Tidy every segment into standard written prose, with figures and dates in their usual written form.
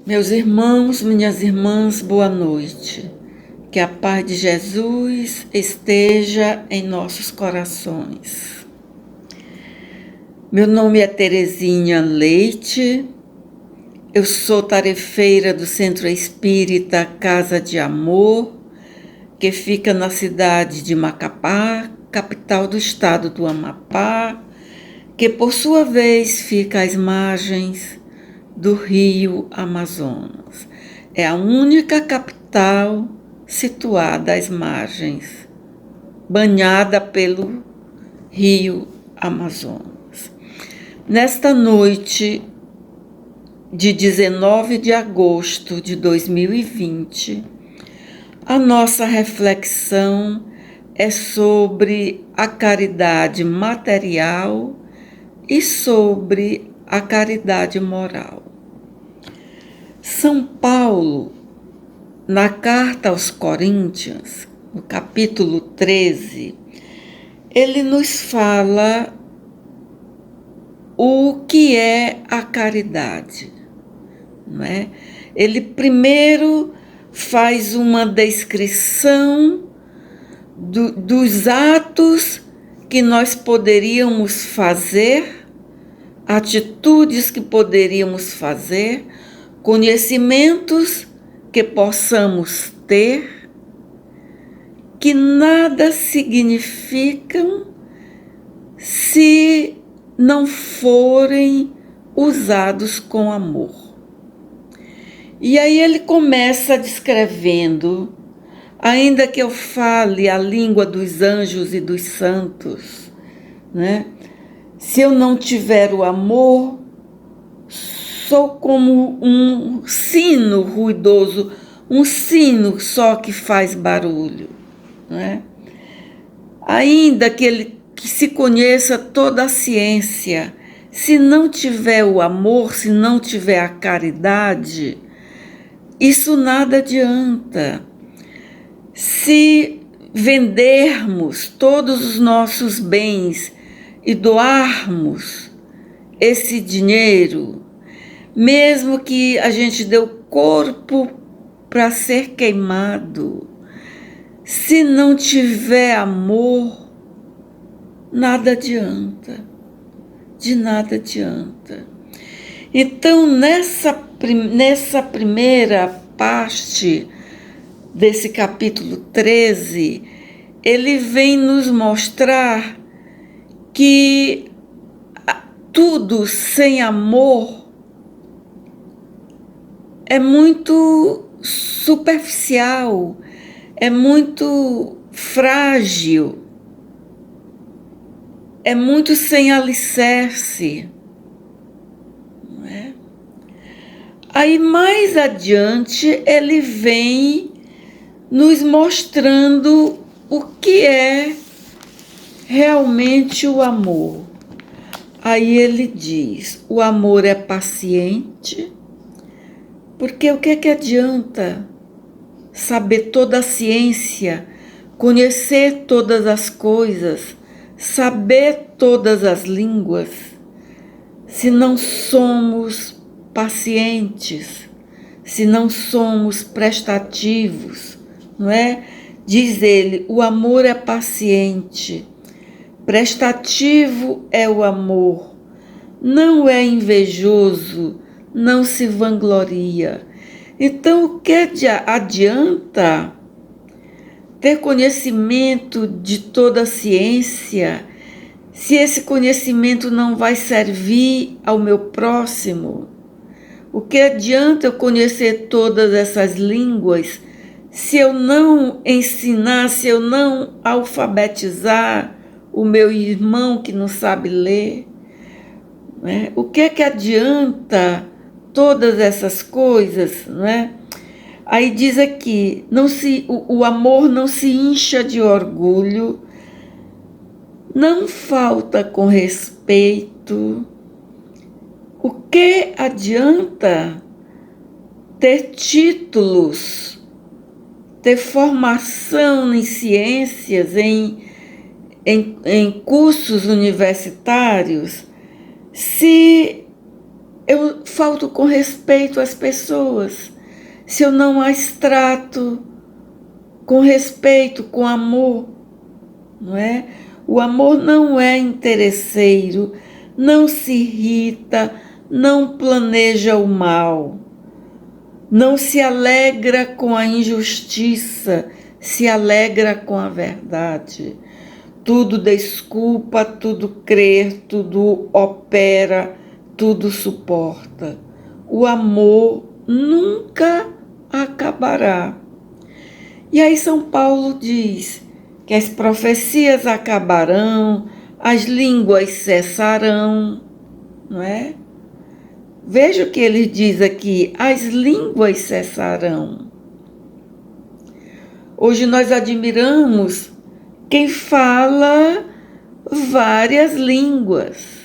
Meus irmãos, minhas irmãs, boa noite. Que a paz de Jesus esteja em nossos corações. Meu nome é Terezinha Leite, eu sou tarefeira do Centro Espírita Casa de Amor, que fica na cidade de Macapá, capital do estado do Amapá, que por sua vez fica às margens do rio Amazonas. É a única capital situada às margens, banhada pelo rio Amazonas. Nesta noite de 19 de agosto de 2020, a nossa reflexão é sobre a caridade material e sobre a caridade moral. São Paulo, na carta aos Coríntios, no capítulo 13, ele nos fala o que é a caridade, não é? Ele primeiro faz uma descrição dos atos que nós poderíamos fazer, atitudes que poderíamos fazer, conhecimentos que possamos ter, que nada significam se não forem usados com amor. E aí ele começa descrevendo, ainda que eu fale a língua dos anjos e dos santos, né? Se eu não tiver o amor, sou como um sino ruidoso, um sino só que faz barulho, não é? Ainda que se conheça toda a ciência, se não tiver o amor, se não tiver a caridade, isso nada adianta. Se vendermos todos os nossos bens e doarmos esse dinheiro, mesmo que a gente dê o corpo para ser queimado, se não tiver amor, nada adianta, de nada adianta. Então, nessa primeira parte desse capítulo 13, ele vem nos mostrar que tudo sem amor é muito superficial, é muito frágil, é muito sem alicerce, não é? Aí mais adiante ele vem nos mostrando o que é realmente o amor. Aí ele diz: o amor é paciente, porque o que adianta saber toda a ciência, conhecer todas as coisas, saber todas as línguas, se não somos pacientes, se não somos prestativos, não é? Diz ele, o amor é paciente, prestativo é o amor, não é invejoso, não se vangloria. Então, o que adianta ter conhecimento de toda a ciência, se esse conhecimento não vai servir ao meu próximo? O que adianta eu conhecer todas essas línguas se eu não ensinar, se eu não alfabetizar o meu irmão que não sabe ler? Né? O que adianta todas essas coisas, não é? Aí diz aqui, o amor não se incha de orgulho, não falta com respeito. O que adianta ter títulos, ter formação em ciências, em cursos universitários, se eu falto com respeito às pessoas, se eu não as trato com respeito, com amor, não é? O amor não é interesseiro, não se irrita, não planeja o mal, não se alegra com a injustiça, se alegra com a verdade. Tudo desculpa, tudo crê, tudo opera, tudo suporta. O amor nunca acabará. E aí São Paulo diz que as profecias acabarão, as línguas cessarão, não é? Veja o que ele diz aqui, as línguas cessarão. Hoje nós admiramos quem fala várias línguas.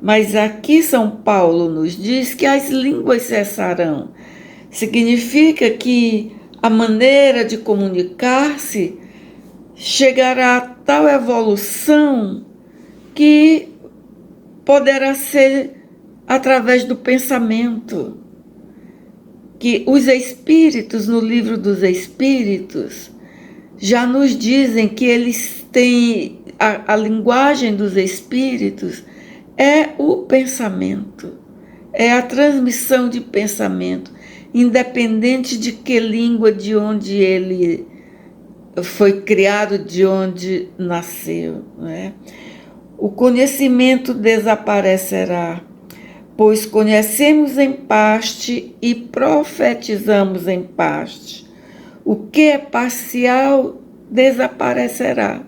Mas aqui São Paulo nos diz que as línguas cessarão. Significa que a maneira de comunicar-se chegará a tal evolução que poderá ser através do pensamento. Que os espíritos, no livro dos espíritos, já nos dizem que eles têm, a linguagem dos espíritos é o pensamento, é a transmissão de pensamento, independente de que língua, de onde ele foi criado, de onde nasceu, não é? O conhecimento desaparecerá, pois conhecemos em parte e profetizamos em parte. O que é parcial desaparecerá.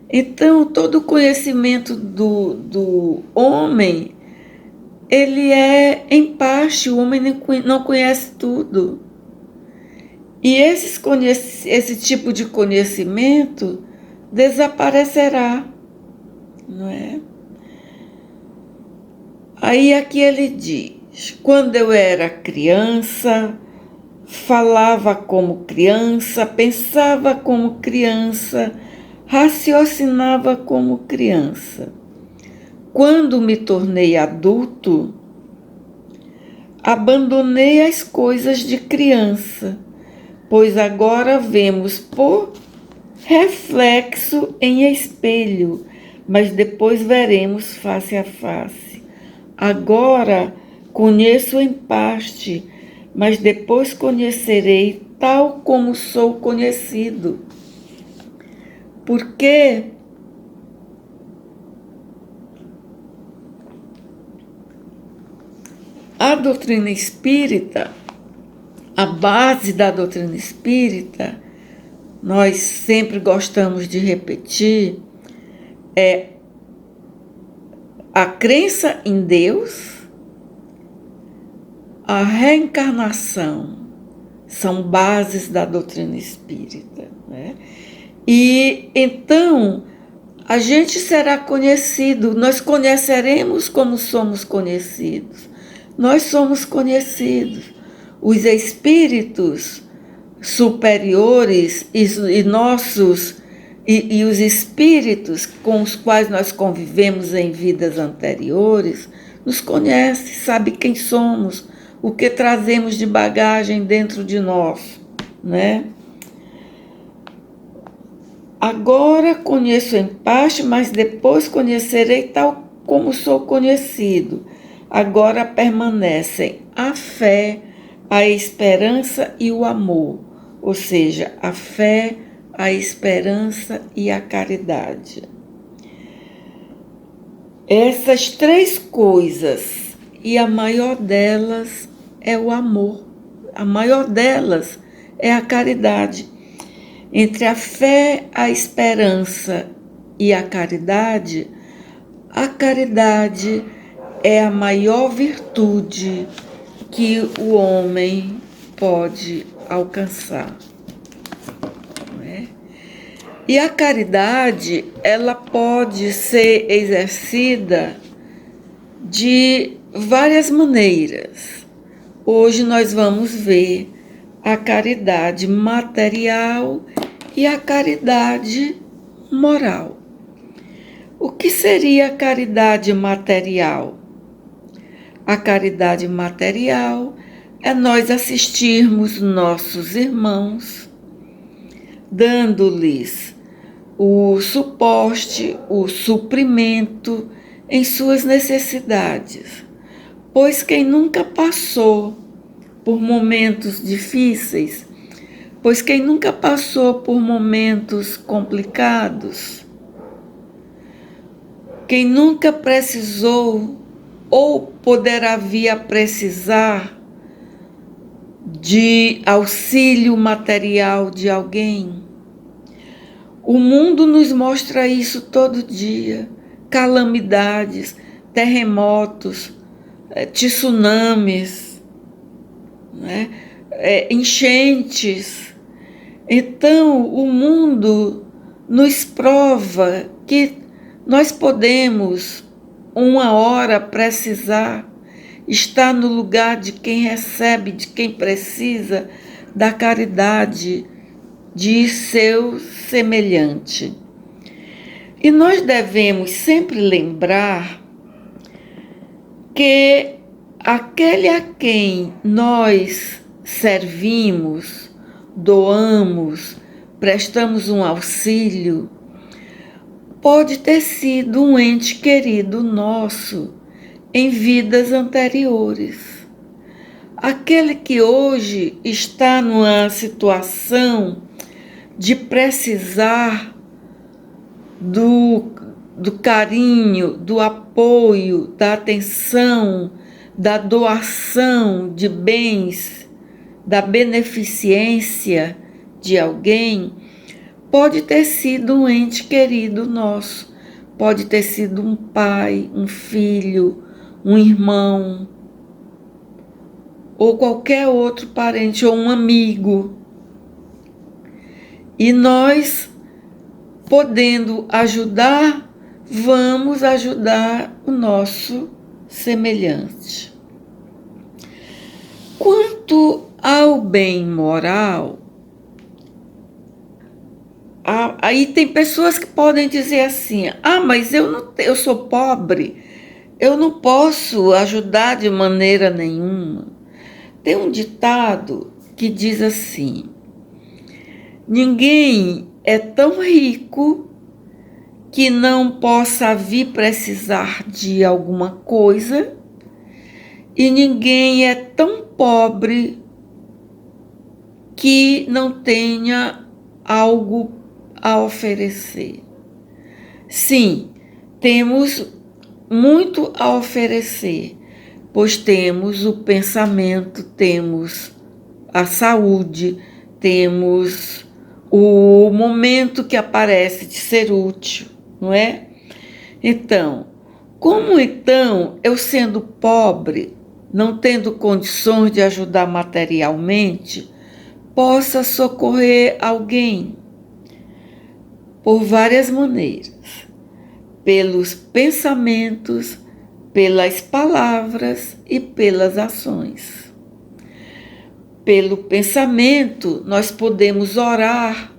Então, todo o conhecimento do homem, ele é em parte, o homem não conhece tudo. E esse tipo de conhecimento desaparecerá, não é? Aí aqui ele diz, quando eu era criança, falava como criança, pensava como criança, raciocinava como criança. Quando me tornei adulto, abandonei as coisas de criança, pois agora vemos por reflexo em espelho, mas depois veremos face a face. Agora conheço em parte, mas depois conhecerei tal como sou conhecido. Porque a doutrina espírita, a base da doutrina espírita, nós sempre gostamos de repetir, é a crença em Deus, a reencarnação, são bases da doutrina espírita, né? E então a gente será conhecido, nós conheceremos como somos conhecidos. Nós somos conhecidos. Os espíritos superiores e nossos e os espíritos com os quais nós convivemos em vidas anteriores nos conhecem, sabe quem somos, o que trazemos de bagagem dentro de nós, né? Agora conheço em parte, mas depois conhecerei tal como sou conhecido. Agora permanecem a fé, a esperança e o amor, ou seja, a fé, a esperança e a caridade. Essas três coisas, e a maior delas é o amor, a maior delas é a caridade. Entre a fé, a esperança e a caridade é a maior virtude que o homem pode alcançar. Não é? E a caridade, ela pode ser exercida de várias maneiras. Hoje nós vamos ver a caridade material e a caridade moral. O que seria a caridade material? A caridade material é nós assistirmos nossos irmãos, dando-lhes o suporte, o suprimento em suas necessidades. Pois quem nunca passou por momentos difíceis, pois quem nunca passou por momentos complicados, quem nunca precisou ou poderá vir a precisar de auxílio material de alguém. O mundo nos mostra isso todo dia. Calamidades, terremotos, tsunamis, né? Enchentes. Então, o mundo nos prova que nós podemos, uma hora, precisar estar no lugar de quem recebe, de quem precisa da caridade de seu semelhante. E nós devemos sempre lembrar que aquele a quem nós servimos, doamos, prestamos um auxílio, pode ter sido um ente querido nosso em vidas anteriores. Aquele que hoje está numa situação de precisar do carinho, do apoio, da atenção, da doação de bens, da beneficência de alguém, pode ter sido um ente querido nosso, pode ter sido um pai, um filho, um irmão, ou qualquer outro parente, ou um amigo. E nós, podendo ajudar, vamos ajudar o nosso semelhante. Quanto ao bem moral, aí tem pessoas que podem dizer assim: mas eu sou pobre, eu não posso ajudar de maneira nenhuma. Tem um ditado que diz assim: ninguém é tão rico que não possa vir precisar de alguma coisa, e ninguém é tão pobre que não tenha algo a oferecer. Sim, temos muito a oferecer, pois temos o pensamento, temos a saúde, temos o momento que aparece de ser útil, não é? Então, como então eu sendo pobre, não tendo condições de ajudar materialmente, possa socorrer alguém? Por várias maneiras, pelos pensamentos, pelas palavras e pelas ações. Pelo pensamento, nós podemos orar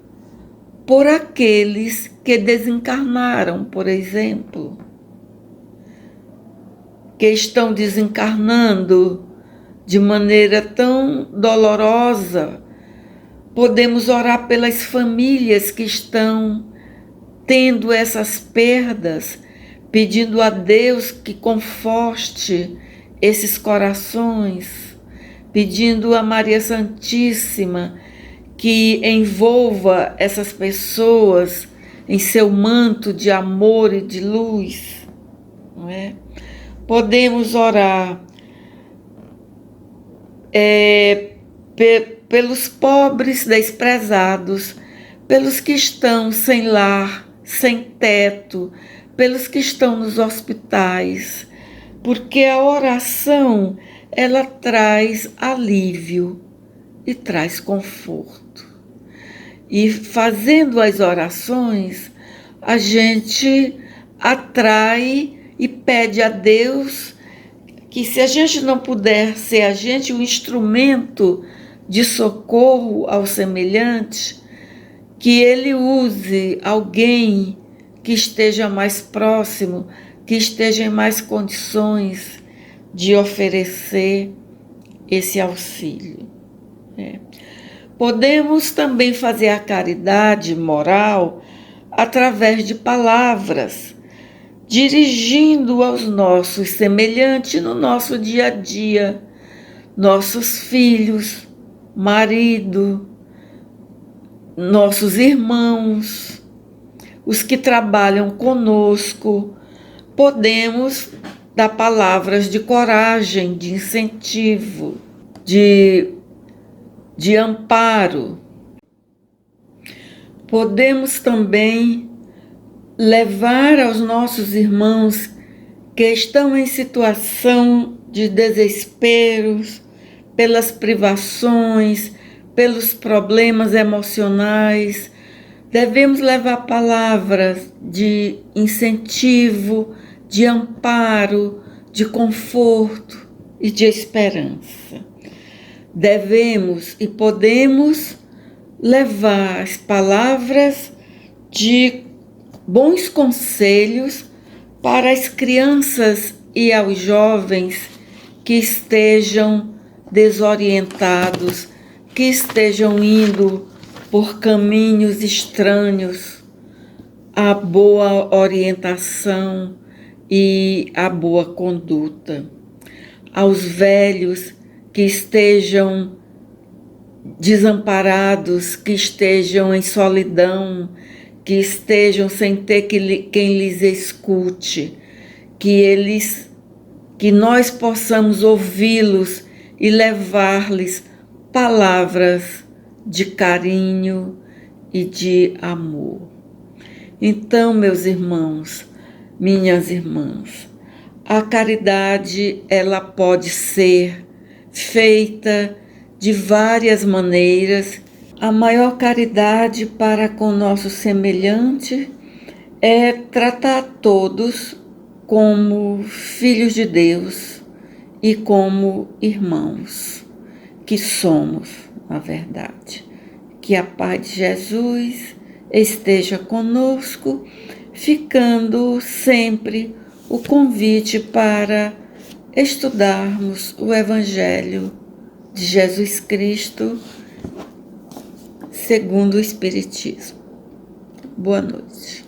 por aqueles que desencarnaram, por exemplo, que estão desencarnando de maneira tão dolorosa. Podemos orar pelas famílias que estão tendo essas perdas, pedindo a Deus que conforte esses corações, pedindo a Maria Santíssima que envolva essas pessoas em seu manto de amor e de luz, não é? Podemos orar pelos pobres desprezados, pelos que estão sem lar, sem teto, pelos que estão nos hospitais, porque a oração, ela traz alívio e traz conforto. E fazendo as orações, a gente atrai e pede a Deus que, se a gente não puder ser a gente um instrumento de socorro ao semelhante, que Ele use alguém que esteja mais próximo, que esteja em mais condições de oferecer esse auxílio. Podemos também fazer a caridade moral através de palavras, dirigindo aos nossos semelhantes no nosso dia a dia, nossos filhos, marido, nossos irmãos, os que trabalham conosco. Podemos dar palavras de coragem, de incentivo, de amparo. Podemos também levar aos nossos irmãos que estão em situação de desesperos, pelas privações, pelos problemas emocionais. Devemos levar palavras de incentivo, de amparo, de conforto e de esperança. Devemos e podemos levar as palavras de bons conselhos para as crianças e aos jovens que estejam desorientados, que estejam indo por caminhos estranhos à boa orientação e à boa conduta. Aos velhos que estejam desamparados, que estejam em solidão, que estejam sem ter quem lhes escute, que nós possamos ouvi-los e levar-lhes palavras de carinho e de amor. Então, meus irmãos, minhas irmãs, a caridade, ela pode ser feita de várias maneiras. A maior caridade para com nosso semelhante é tratar todos como filhos de Deus e como irmãos que somos, na verdade. Que a paz de Jesus esteja conosco, ficando sempre o convite para estudarmos o Evangelho de Jesus Cristo segundo o Espiritismo. Boa noite.